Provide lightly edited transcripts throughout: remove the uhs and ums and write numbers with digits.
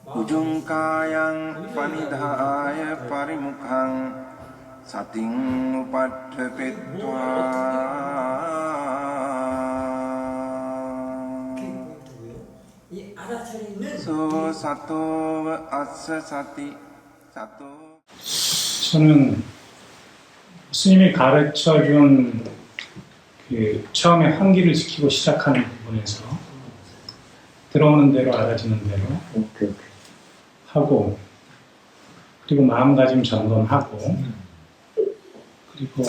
Ujungkayang panidhaya parimukhang sating upadhepitva so sato assa sati sato. 저는 스님이 가르쳐준 처음에 환기를 지키고 시작하는 부분에서 들어오는 대로 알아지는 대로 하고, 그리고 마음가짐 점검하고, 그리고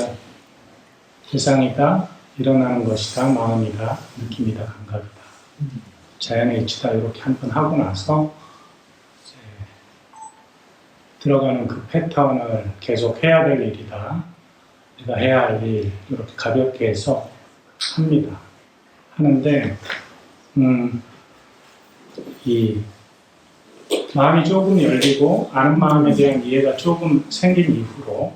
대상이다, 일어나는 것이다, 마음이다, 느낌이다, 감각이다, 자연의 이치다, 이렇게 한 번 하고 나서 이제 들어가는 그 패턴을 계속 해야 될 일이다, 내가 해야 할 일, 이렇게 가볍게 해서 합니다. 하는데 이 마음이 조금 열리고 아는 마음에 대한 이해가 조금 생긴 이후로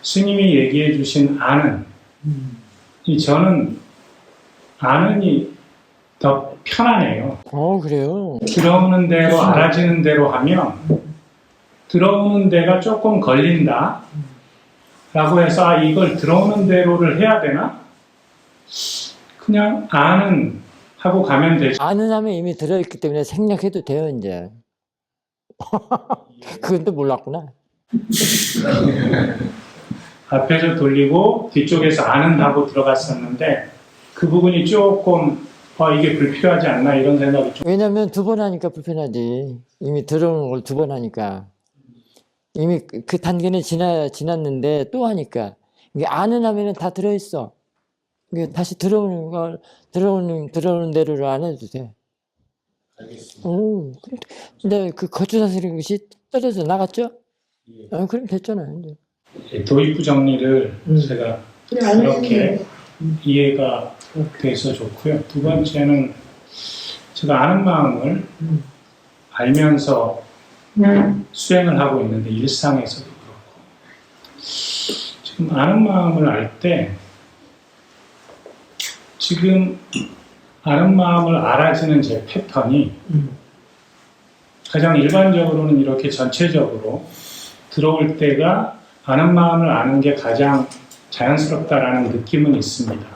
스님이 얘기해 주신 아는, 저는 아는이 더 편하네요. 그래요? 들어오는 대로 알아지는 대로 하면 들어오는 데가 조금 걸린다 라고 해서 이걸 들어오는 대로를 해야 되나? 그냥 아는 하고 가면 되지. 아는 하면 이미 들어있기 때문에 생략해도 돼요, 이제. 그건 또 몰랐구나. 앞에서 돌리고 뒤쪽에서 아는 하고 들어갔었는데 그 부분이 조금 이게 불필요하지 않나 이런 생각이 좀. 왜냐면 두 번 하니까 불편하지. 이미 들어오는 걸 두 번 하니까. 이미 그 단계는 지났는데 또 하니까. 이게 아는 하면은 다 들어있어. 이게 다시 들어오는 걸, 들어오는 대로를 안 해도 돼. 알겠습니다. 근데 그 거추사스러운 것이 떨어져 나갔죠? 그럼 됐잖아요, 이제. 도입부 정리를 제가 이렇게 이해가 돼서 좋고요. 두 번째는 제가 아는 마음을 알면서 수행을 하고 있는데 일상에서도 그렇고 지금 아는 마음을 알 때 지금 아는 마음을 알아지는 제 패턴이 가장 일반적으로는 이렇게 전체적으로 들어올 때가 아는 마음을 아는 게 가장 자연스럽다라는 느낌은 있습니다.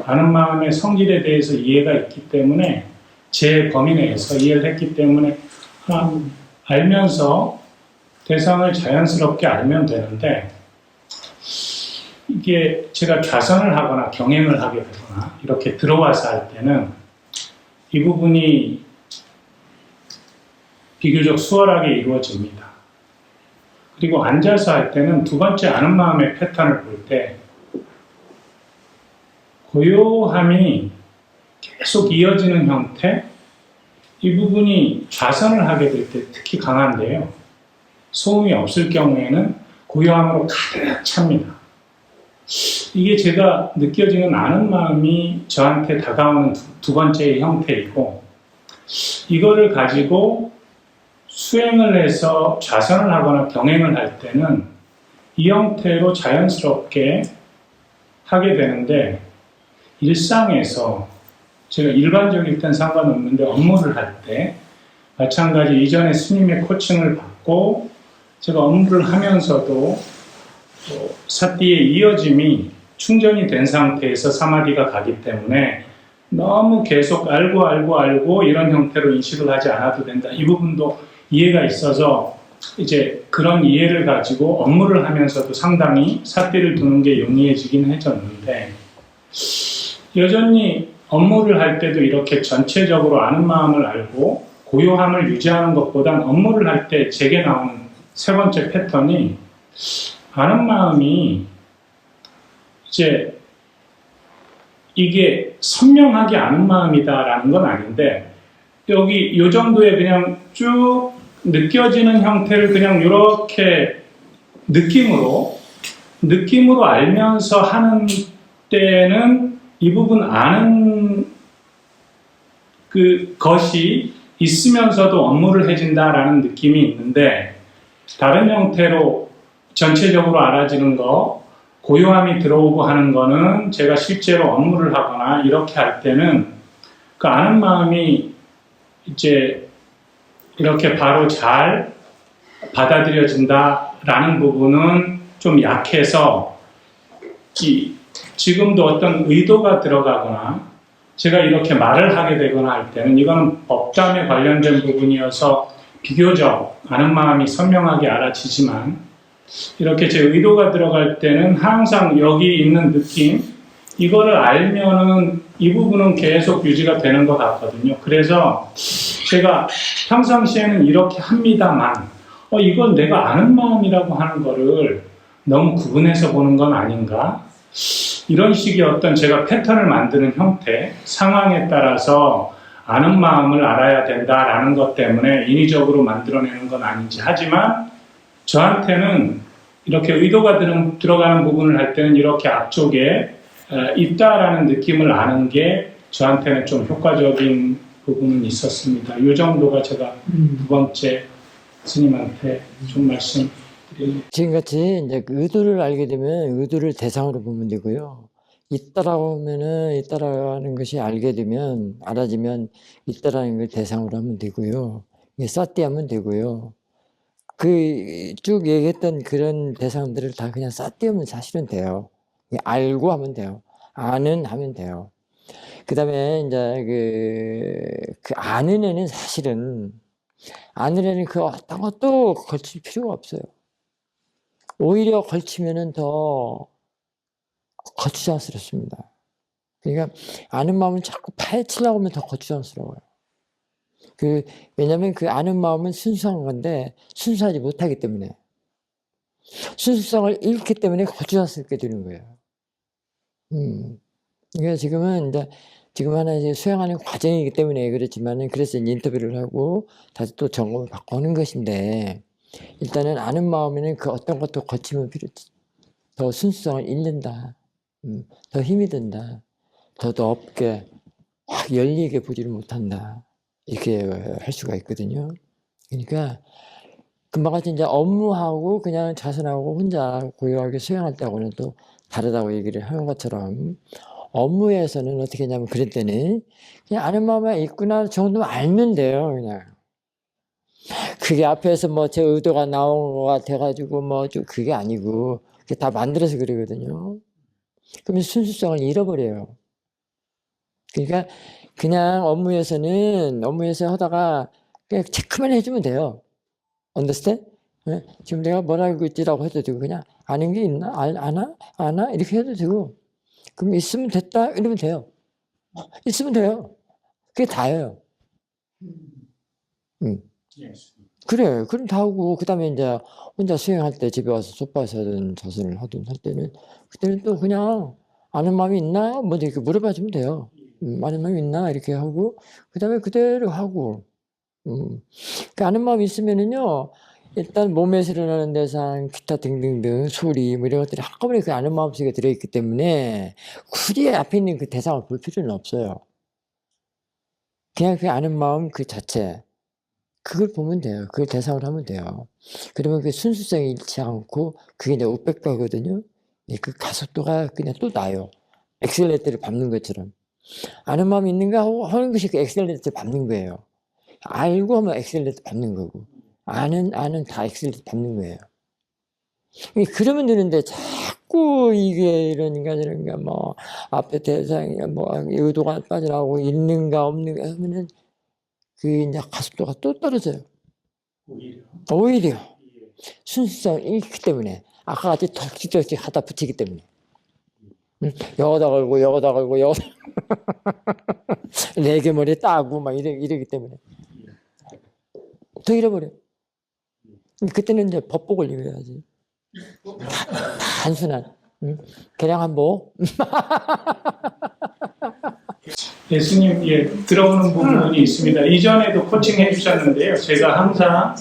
아는 마음의 성질에 대해서 이해가 있기 때문에 제 범위 내에서 이해를 했기 때문에 알면서 대상을 자연스럽게 알면 되는데 이게 제가 좌선을 하거나 경행을 하게 되거나 이렇게 들어와서 할 때는 이 부분이 비교적 수월하게 이루어집니다. 그리고 앉아서 할 때는 두 번째 아는 마음의 패턴을 볼 때 고요함이 계속 이어지는 형태, 이 부분이 좌선을 하게 될 때 특히 강한데요. 소음이 없을 경우에는 고요함으로 가득 찹니다. 이게 제가 느껴지는 아는 마음이 저한테 다가오는 두 번째의 형태이고, 이거를 가지고 수행을 해서 좌선을 하거나 경행을 할 때는 이 형태로 자연스럽게 하게 되는데, 일상에서 제가 일반적일 땐 상관없는데 업무를 할 때 마찬가지 이전에 스님의 코칭을 받고 제가 업무를 하면서도 사띠의 이어짐이 충전이 된 상태에서 사마디가 가기 때문에 너무 계속 알고 이런 형태로 인식을 하지 않아도 된다. 이 부분도 이해가 있어서 이제 그런 이해를 가지고 업무를 하면서도 상당히 사띠를 두는 게 용이해지긴 해졌는데, 여전히 업무를 할 때도 이렇게 전체적으로 아는 마음을 알고 고요함을 유지하는 것보단 업무를 할 때 제게 나오는 세 번째 패턴이 아는 마음이 이제 이게 선명하게 아는 마음이다라는 건 아닌데 여기 요 정도의 그냥 쭉 느껴지는 형태를 그냥 이렇게 느낌으로 알면서 하는 때는 이 부분 아는 그 것이 있으면서도 업무를 해진다라는 느낌이 있는데, 다른 형태로 전체적으로 알아지는 거, 고요함이 들어오고 하는 거는 제가 실제로 업무를 하거나 이렇게 할 때는 그 아는 마음이 이제 이렇게 바로 잘 받아들여진다라는 부분은 좀 약해서 지금도 어떤 의도가 들어가거나 제가 이렇게 말을 하게 되거나 할 때는 이거는 법담에 관련된 부분이어서 비교적 아는 마음이 선명하게 알아지지만 이렇게 제 의도가 들어갈 때는 항상 여기 있는 느낌 이거를 알면은 이 부분은 계속 유지가 되는 것 같거든요. 그래서 제가 평상시에는 이렇게 합니다만 이건 내가 아는 마음이라고 하는 거를 너무 구분해서 보는 건 아닌가? 이런 식의 어떤 제가 패턴을 만드는 형태, 상황에 따라서 아는 마음을 알아야 된다라는 것 때문에 인위적으로 만들어내는 건 아닌지 하지만 저한테는 이렇게 의도가 들어가는 부분을 할 때는 이렇게 앞쪽에 있다라는 느낌을 아는 게 저한테는 좀 효과적인 부분은 있었습니다. 이 정도가 제가 두 번째 스님한테 좀 말씀드립니다. 지금같이 이제 그 의도를 알게 되면 의도를 대상으로 보면 되고요. 있다라고 하면은 있다라는 것이 알게 되면 알아지면 있다라는 걸 대상으로 하면 되고요. 이게 쌌띠하면 되고요. 그 쭉 얘기했던 그런 대상들을 다 그냥 쌌띠하면 사실은 돼요. 알고 하면 돼요. 아는 하면 돼요. 그 다음에 이제 그 아는 애는 사실은 아는 애는 그 어떤 것도 걸칠 필요가 없어요. 오히려 걸치면은 더 거추장스럽습니다. 그러니까 아는 마음을 자꾸 파헤치려고 하면 더 거추장스러워요. 왜냐면 그 아는 마음은 순수한 건데 순수하지 못하기 때문에 순수성을 잃기 때문에 거추장스럽게 되는 거예요. 그러니까 지금은 이제 지금 하나 이제 수행하는 과정이기 때문에 그렇지만은 그래서 이제 인터뷰를 하고 다시 또 점검을 받고 하는 것인데 일단은 아는 마음에는 그 어떤 것도 거치면 더 순수성을 잃는다. 더 힘이 든다. 더 넓게 확 열리게 보지를 못한다. 이렇게 할 수가 있거든요. 그러니까 금방 같이 이제 업무하고 그냥 자선하고 혼자 고요하게 수행할 때하고는 또 다르다고 얘기를 하는 것처럼 업무에서는 어떻게 하냐면 그럴 때는 그냥 아는 마음에 있구나 정도만 알면 돼요. 그냥 그게 앞에서 뭐 제 의도가 나온 것 같아가지고 뭐 좀 그게 아니고 그게 다 만들어서 그러거든요. 그러면 순수성을 잃어버려요. 그러니까 그냥 업무에서 하다가 그냥 체크만 해주면 돼요. understand? 네? 지금 내가 뭘 알고 있지라고 해도 되고 그냥 아는 게 있나? 아나? 아나? 이렇게 해도 되고 그럼 있으면 됐다? 이러면 돼요. 있으면 돼요. 그게 다예요. 그래. 그럼 다 하고 그다음에 이제 혼자 수행할 때 집에 와서 소파에서 하든 자선을 하든 할 때는 그때는 또 그냥 아는 마음이 있나? 뭐 이렇게 물어봐 주면 돼요. 아는 마음이 있나? 이렇게 하고 그다음에 그대로 하고 그 아는 마음이 있으면은요 일단 몸에서 일어나는 대상 기타 등등등 소리 뭐 이런 것들이 한꺼번에 그 아는 마음 속에 들어있기 때문에 굳이 앞에 있는 그 대상을 볼 필요는 없어요. 그냥 그 아는 마음 그 자체 그걸 보면 돼요. 그걸 대상으로 하면 돼요. 그러면 그 순수성이 잃지 않고 그게 이제 우백바거든요. 그 가속도가 그냥 또 나요. 엑셀레이터를 밟는 것처럼. 아는 마음이 있는가 하는 것이 그 엑셀레이터를 밟는 거예요. 알고 하면 엑셀레이터 밟는 거고 아는 다 엑셀레이터 밟는 거예요. 그러면 되는데 자꾸 이게 이런가 저런가 뭐 앞에 대상이 뭐 의도가 빠져나오고 있는가 없는가 하면은 그 이제 가속도가 또 떨어져요. 오히려 순수성을 잃기 때문에 아까 같이 덕지덕지 하다 붙이기 때문에 여기다 걸고 여기다 걸고 여기다 네 개 머리에 따고 막 이러기 때문에 더 잃어버려. 그때는 이제 법복을 읽어야지. 단순한 그냥 한복. 예수님, 들어오는 부분이 있습니다. 이전에도 코칭해 주셨는데요. 제가 항상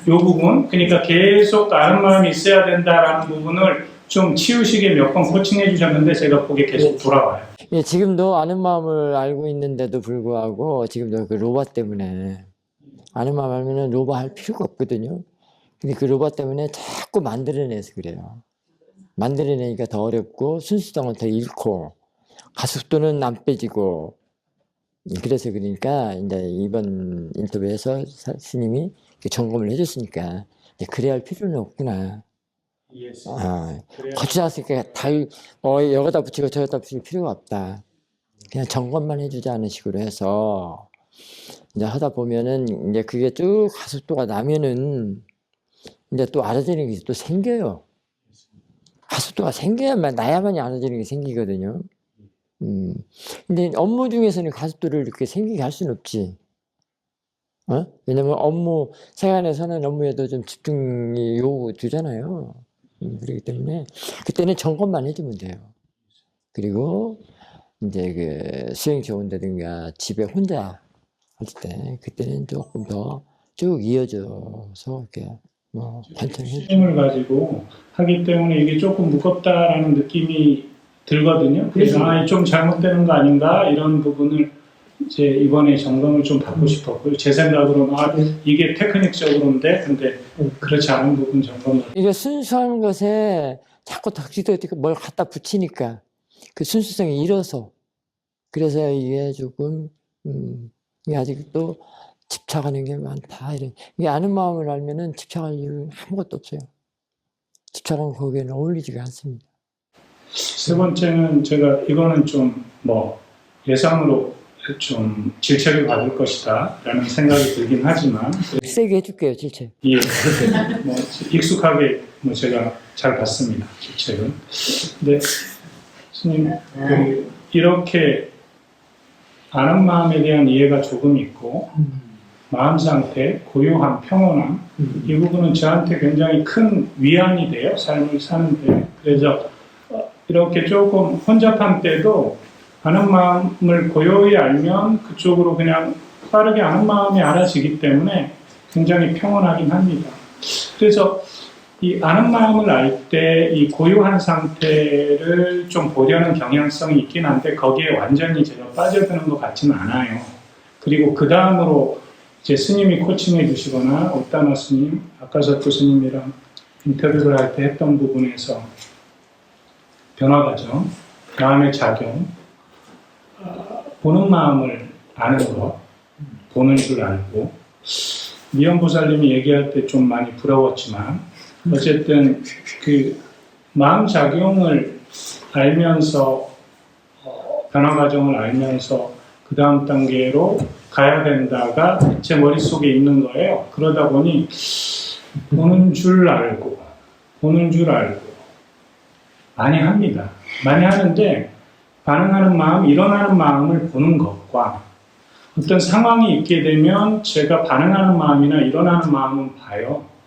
이 부분, 그러니까 계속 아는 마음이 있어야 된다라는 부분을 좀 치우시게 몇 번 코칭해 주셨는데 제가 그게 계속 돌아와요. 예, 지금도 아는 마음을 알고 있는데도 불구하고 지금도 그 로바 때문에 아는 마음 알면은 로바 할 필요가 없거든요. 근데 그 로바 때문에 자꾸 만들어내서 그래요. 만들어내니까 더 어렵고 순수성은 더 잃고 가속도는 안 빼지고 그래서 그러니까 이제 이번 인터뷰에서 스님이 점검을 해줬으니까 이제 그래야 할 필요는 없구나. 아, 거치장스니까 여기다 붙이고 저기다 붙일 필요가 없다. 그냥 점검만 해주지 않은 식으로 해서 이제 하다 보면은 이제 그게 쭉 가속도가 나면은 이제 또 알아지는 게 또 생겨요. 가속도가 생겨야만 나야만이 알아지는 게 생기거든요. 근데 업무 중에서는 가속도를 이렇게 생기게 할 수는 없지. 왜냐면 업무, 세간에서는 업무에도 좀 집중이 요구되잖아요. 그렇기 때문에 그때는 점검만 해주면 돼요. 그리고 이제 그 수행체 온다든가 집에 혼자 할 때 그때는 조금 더 쭉 이어져서 이렇게 뭐 관찰해. 힘을 가지고 하기 때문에 이게 조금 무겁다라는 느낌이 들거든요. 그래서 좀 잘못되는 거 아닌가 이런 부분을 이제 이번에 점검을 좀 받고 싶었고요. 제 생각으로는 이게 테크닉적으로인데 근데 그렇지 않은 부분 점검을. 이게 순수한 것에 자꾸 덕지도 뭘 갖다 붙이니까 그 순수성이 잃어서 그래서 이게 조금 이게 아직도 집착하는 게 많다. 이게 아는 마음을 알면은 집착할 이유는 아무것도 없어요. 집착은 거기에는 어울리지가 않습니다. 세 번째는 제가 이거는 좀 뭐 예상으로 좀 질책을 받을 것이다 라는 생각이 들긴 하지만 세게 해줄게요, 질책. 예, 뭐 익숙하게 뭐 제가 잘 봤습니다, 질책은. 근데 스님 이렇게 아는 마음에 대한 이해가 조금 있고 마음 상태, 고요함, 평온함 이 부분은 저한테 굉장히 큰 위안이 돼요, 삶을 사는데. 그래서 이렇게 조금 혼잡한 때도 아는 마음을 고요히 알면 그쪽으로 그냥 빠르게 아는 마음이 알아지기 때문에 굉장히 평온하긴 합니다. 그래서 이 아는 마음을 알 때 이 고요한 상태를 좀 보려는 경향성이 있긴 한데 거기에 완전히 제가 빠져드는 것 같지는 않아요. 그리고 그 다음으로 이제 스님이 코칭해 주시거나 옥다마 스님, 아카사토 스님이랑 인터뷰를 할 때 했던 부분에서 변화 과정, 마음의 작용, 보는 마음을 아는 것, 보는 줄 알고, 미연보살님이 얘기할 때 좀 많이 부러웠지만 어쨌든 그 마음 작용을 알면서 변화 과정을 알면서 그 다음 단계로 가야 된다가 제 머릿속에 있는 거예요. 그러다 보니 보는 줄 알고 많이 합니다. 많이 하는데 반응하는 마음, 일어나는 마음을 보는 것과 어떤 상황이 있게 되면 제가 반응하는 마음이나 일어나는 마음은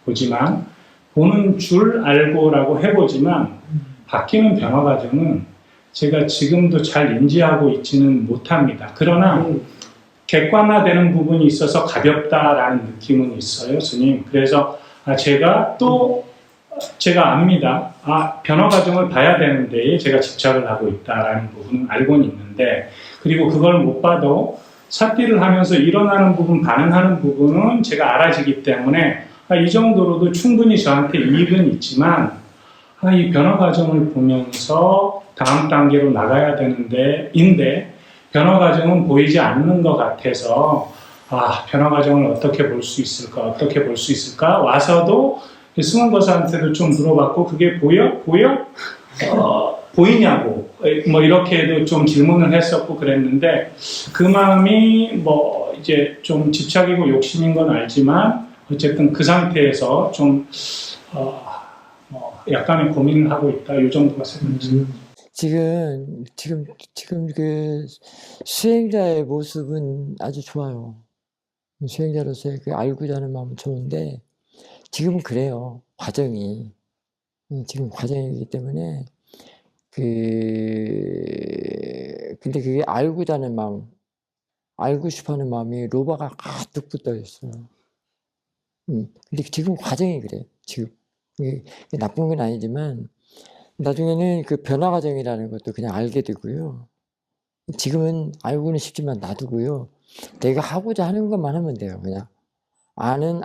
보지만 보는 줄 알고라고 해보지만 바뀌는 변화 과정은 제가 지금도 잘 인지하고 있지는 못합니다. 그러나 객관화되는 부분이 있어서 가볍다라는 느낌은 있어요, 스님. 그래서 제가 압니다. 변화 과정을 봐야 되는데 제가 집착을 하고 있다라는 부분은 알고는 있는데, 그리고 그걸 못 봐도 삿띠를 하면서 일어나는 부분, 반응하는 부분은 제가 알아지기 때문에 이 정도로도 충분히 저한테 이익은 있지만 이 변화 과정을 보면서 다음 단계로 나가야 되는데 변화 과정은 보이지 않는 것 같아서 변화 과정을 어떻게 볼 수 있을까 와서도 승원거사한테도 좀 물어봤고 그게 보이냐고 뭐 이렇게도 좀 질문을 했었고 그랬는데 그 마음이 뭐 이제 좀 집착이고 욕심인 건 알지만 어쨌든 그 상태에서 좀 약간의 고민을 하고 있다 이 정도가 세 번째. 지금 그 수행자의 모습은 아주 좋아요. 수행자로서의 그 알고자 하는 마음은 좋은데 지금은 그래요. 과정이. 지금 과정이기 때문에 근데 그게 알고자 하는 마음, 알고 싶어 하는 마음이 로바가 가득 붙어 있어요. 근데 지금 과정이 그래요. 지금. 이게 나쁜 건 아니지만 나중에는 그 변화 과정이라는 것도 그냥 알게 되고요. 지금은 알고는 싶지만 놔두고요. 내가 하고자 하는 것만 하면 돼요. 그냥 아는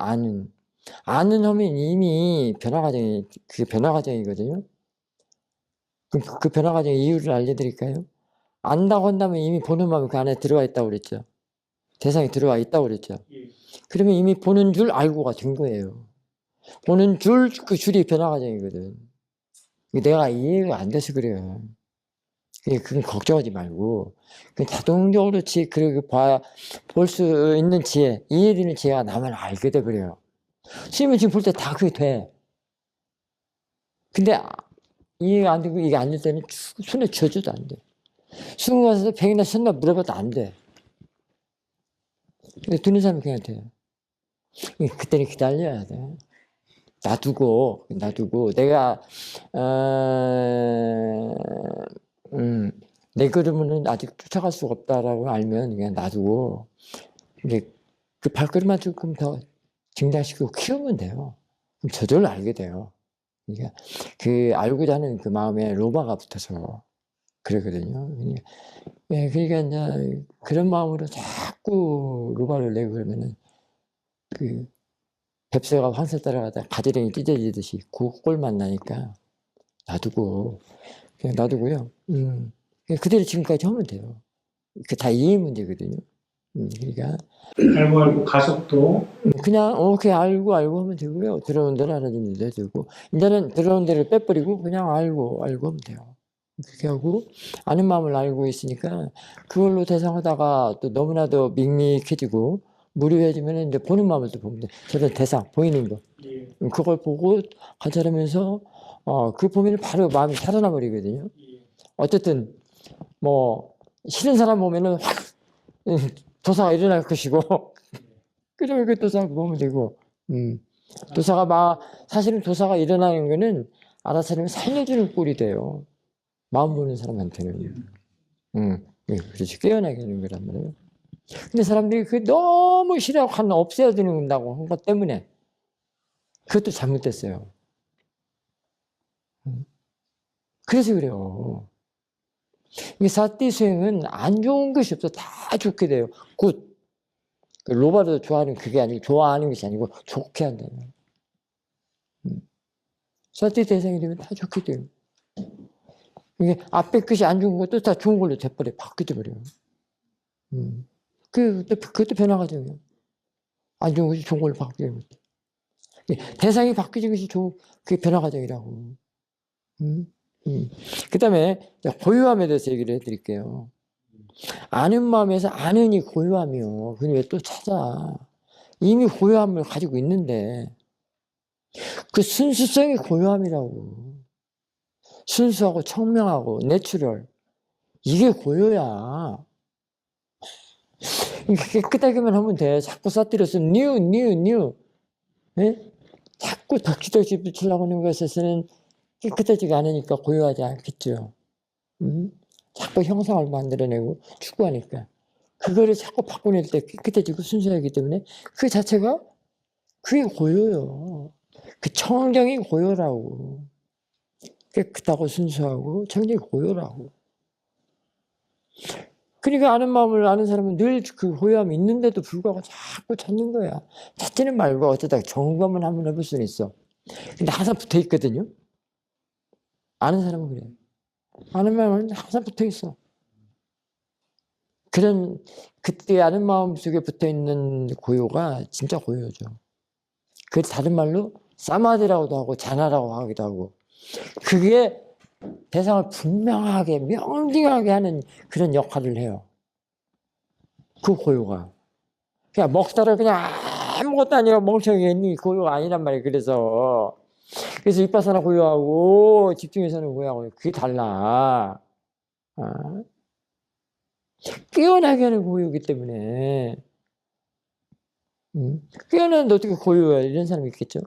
하면 이미 그게 변화 과정이거든요. 그럼 그 변화 과정의 이유를 알려드릴까요? 안다고 한다면 이미 보는 마음이 그 안에 들어가 있다고 그랬죠. 대상이 들어와 있다고 그랬죠. 그러면 이미 보는 줄 알고가 된 거예요. 보는 줄, 그 줄이 변화과정이거든. 내가 이해가 안 돼서 그래요. 그건 걱정하지 말고, 그 자동적으로 볼 수 있는 지혜, 이해되는 지혜가 나만 알게 돼, 그래요. 스님은 지금 볼 때 다 그게 돼. 근데 이해가 안 되고 이게 안 될 때는 손에 쥐어줘도 안 돼. 수능 가서 백이나 셨나 물어봐도 안 돼. 근데 듣는 사람이 그냥 돼요. 그때는 기다려야 돼. 놔두고 내가 내 걸음은 아직 쫓아갈 수가 없다라고 알면 그냥 놔두고 이제 그 발걸음만 조금 더 증장시키고 키우면 돼요. 그럼 저절로 알게 돼요. 그러니까 그 알고자 하는 그 마음에 로바가 붙어서 그러거든요. 그러니까 이제 그런 마음으로 자꾸 로바를 내고 그러면은 그 뱁새가 황새 따라가다 가지랭이 찢어지듯이 그 꼴만 나니까 놔두고 그냥 놔두고요. 그대로 지금까지 하면 돼요. 그 다 이해 문제거든요. 그러니까 알고 가속도 그냥 그냥 알고 하면 되고요. 들어온 대로 알아듣는 대로 되고 이제는 들어온 대로 빼버리고 그냥 알고 하면 돼요. 그렇게 하고 아는 마음을 알고 있으니까 그걸로 대상하다가 또 너무나도 밋밋해지고 무료해지면 이제 보는 마음을 또 보면 돼. 저런 대상 보이는 거 그걸 보고 관찰하면서 그 보면은 바로 마음이 살아나 버리거든요. 어쨌든 뭐 싫은 사람 보면은 확 도사가 일어날 것이고 그러면 그 도사가 보면 되고 도사가 사실은 도사가 일어나는 거는 알아차리면 살려주는 꼴이 돼요. 마음 보는 사람한테는. 그렇지. 깨어나게 하는 거란 말이에요. 근데 사람들이 그 너무 싫어하고 없애야 된다고 한 것 때문에 그것도 잘못됐어요. 그래서 그래요. 이 사띠 수행은 안 좋은 것이 없어. 다 좋게 돼요. 굿. 로바도 좋아하는 그게 아니고 좋아하는 것이 아니고 좋게 한다는. 사띠 대상이 되면 다 좋게 돼요. 이게 앞에 것이 안 좋은 것도 다 좋은 걸로 돼버려. 바뀌어 버려요. 그것도 변화 과정이에요. 안 좋은 것이 좋은 걸로 바뀌는 것도. 대상이 바뀌는 것이 그게 변화 과정이라고. 그 다음에 고요함에 대해서 얘기를 해드릴게요. 아는 마음에서 아는이 고요함이요. 그걸 왜 또 찾아? 이미 고요함을 가지고 있는데 그 순수성이 고요함이라고. 순수하고 청명하고 내추럴. 이게 고요야. 깨끗하게만 하면 돼. 자꾸 싸뜨려서 뉴. 예? 자꾸 덕지덕지 붙이려고 하는 것에서는 깨끗하지가 않으니까 고요하지 않겠죠. 자꾸 형상을 만들어내고 추구하니까. 그거를 자꾸 바꿔낼 때 깨끗해지고 순수하기 때문에 그 자체가 그게 고요요. 그 청정이 고요라고. 깨끗하고 순수하고 청정이 고요라고. 그러니까 아는 마음을 아는 사람은 늘 그 고요함이 있는데도 불구하고 자꾸 찾는 거야. 찾지는 말고 어쩌다 점검은 한번 해볼 수는 있어. 근데 항상 붙어 있거든요. 아는 사람은 그래요. 아는 마음은 항상 붙어 있어. 그때 아는 마음 속에 붙어 있는 고요가 진짜 고요죠. 그 다른 말로 사마디라고도 하고 자나라고 하기도 하고. 그게 대상을 분명하게 명징하게 하는 그런 역할을 해요. 그 고요가. 그냥 먹다를 그냥 아무것도 아니라 멍청하게 했니 고요가 아니란 말이에요. 그래서 윗바사나 고요하고 집중해서는 고요하고 그게 달라. 깨어나게 하는 고요이기 때문에 깨어나는데 어떻게 고요해 이런 사람이 있겠죠.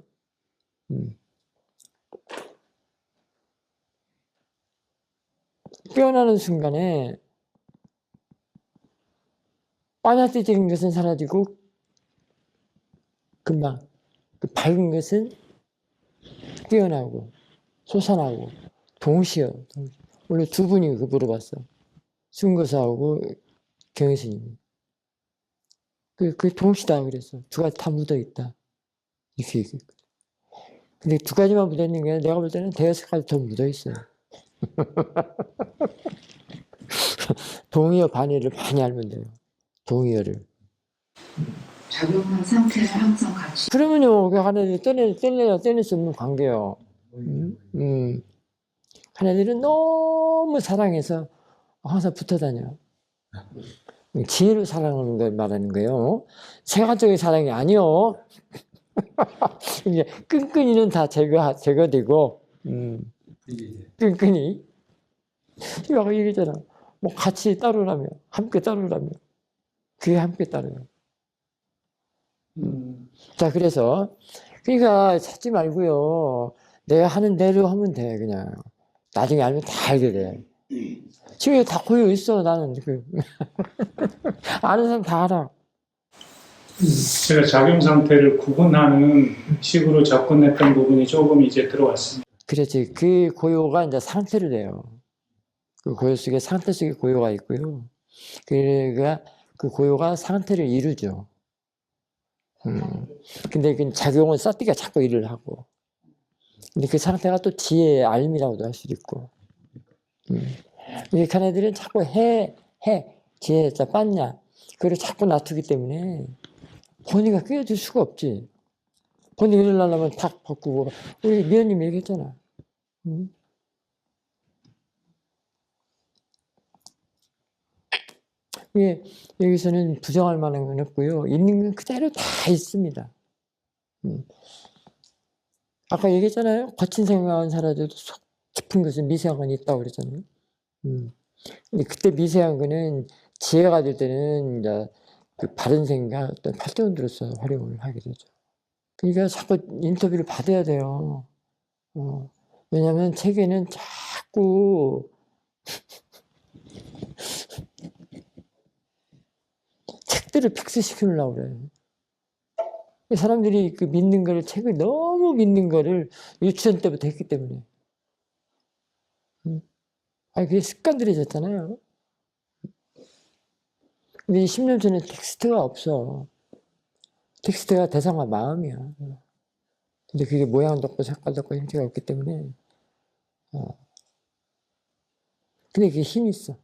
깨어나는 순간에 빠냐띠적인 것은 사라지고 금방 그 밝은 것은 깨어나고 솟아나고 동시에 원래 두 분이 그 물어봤어. 순거사하고 경혜스님이. 그 동시다 그랬어. 두 가지 다 묻어있다. 이렇게 얘기했거든. 근데 두 가지만 묻어있는 게 아니라 내가 볼 때는 대여섯 가지 더 묻어있어요. 동의어 반의를 많이 알면 돼요. 동의어를. 작용한 상태를 항상 같이. 그러면요, 그 하나들이 떼낼 수 없는 관계요. 하나들은 너무 사랑해서 항상 붙어 다녀. 지혜로 사랑하는 걸 말하는 거예요. 세간적인 사랑이 아니요. 이제 끈끈이는 다 제거되고, 끈끈이. 이거 얘기잖아. 뭐 같이 따르라며, 함께 따르라며. 그게 함께 따르요. 자, 그러니까 찾지 말고요. 내가 하는 대로 하면 돼, 그냥. 나중에 알면 다 알게 돼. 지금 다 고여 있어, 나는. 아는 사람 다 알아. 제가 작용 상태를 구분하는 식으로 접근했던 부분이 조금 이제 들어왔습니다. 그렇지. 그 고요가 이제 상태를 내요. 그 고요 속에 상태 속에 고요가 있고요. 그러니까 그 고요가 상태를 이루죠. 근데 그 작용은 쌌디가 자꾸 일을 하고. 근데 그 상태가 또 지혜의 알미라고도 할 수도 있고. 이 걔네들은 자꾸 지혜, 자, 빤냐. 그걸 자꾸 놔두기 때문에 본이가 끼어들 수가 없지. 본이 일어나려면 탁 바꾸고. 우리 미연님 얘기했잖아. 여기서는 부정할 만한 건 없고요. 있는 건 그대로 다 있습니다. 아까 얘기했잖아요. 거친 생각은 사라져도 속 깊은 것은 미세한 건 있다고 그랬잖아요. 근데 그때 미세한 거는 지혜가 될 때는 이제 그 바른 생각, 어떤 활동으로서 활용을 하게 되죠. 그러니까 자꾸 인터뷰를 받아야 돼요. 왜냐하면 책에는 자꾸 책들을 픽스시키려고 그래요. 사람들이 그 믿는 거를, 책을 너무 믿는 거를 유치원 때부터 했기 때문에. 그게 습관들이졌잖아요. 근데 10년 전에 텍스트가 없어. 텍스트가 대상과 마음이야. 근데 그게 모양도 없고 색깔도 없고 형태가 없기 때문에. 근데 그게 힘이 있어.